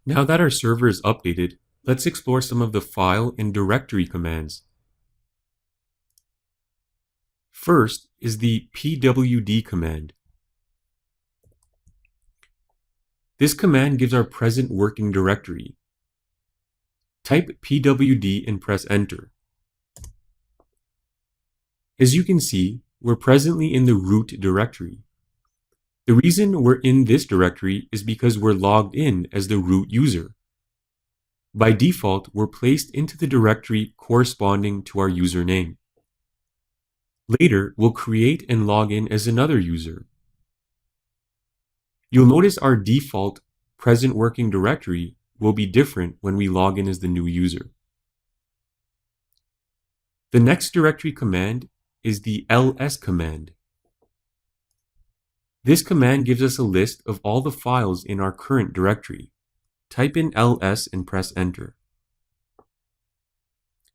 Now that our server is updated, let's explore some of the file and directory commands. First is the Pwd command. This command gives our present working directory. Type pwd and press enter. As you can see, we're presently in the root directory. The reason we're in this directory is because we're logged in as the root user. By default, we're placed into the directory corresponding to our username. Later, we'll create and log in as another user. You'll notice our default present working directory will be different when we log in as the new user. The next directory command is the ls command. This command gives us a list of all the files in our current directory. Type in ls and press enter.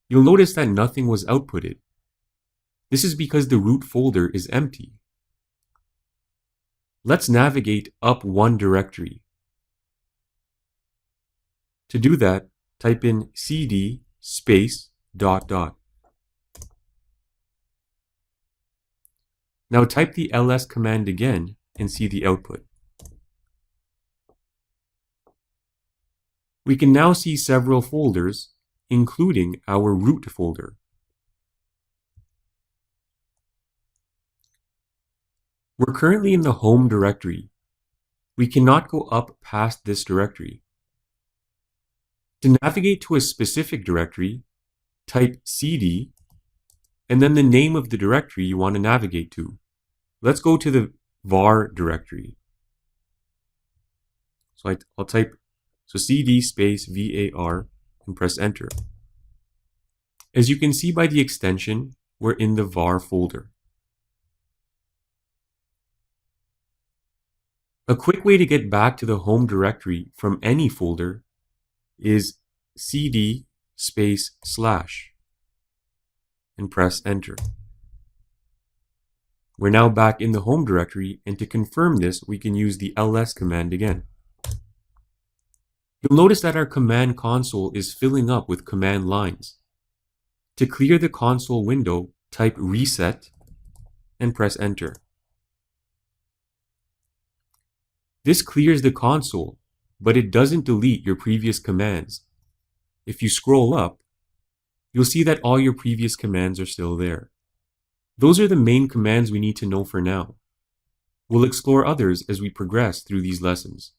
You'll notice that nothing was outputted. This is because the root folder is empty. Let's navigate up one directory. To do that, type in cd space ... Now type the ls command again and see the output. We can now see several folders, including our root folder. We're currently in the home directory. We cannot go up past this directory. To navigate to a specific directory, type cd and then the name of the directory you want to navigate to. Let's go to the var directory. So I'll type cd space var and press enter. As you can see by the extension, we're in the var folder. A quick way to get back to the home directory from any folder is cd space / and press enter. We're now back in the home directory, and to confirm this, we can use the ls command again. You'll notice that our command console is filling up with command lines. To clear the console window, type reset and press enter. This clears the console, but it doesn't delete your previous commands. If you scroll up, you'll see that all your previous commands are still there. Those are the main commands we need to know for now. We'll explore others as we progress through these lessons.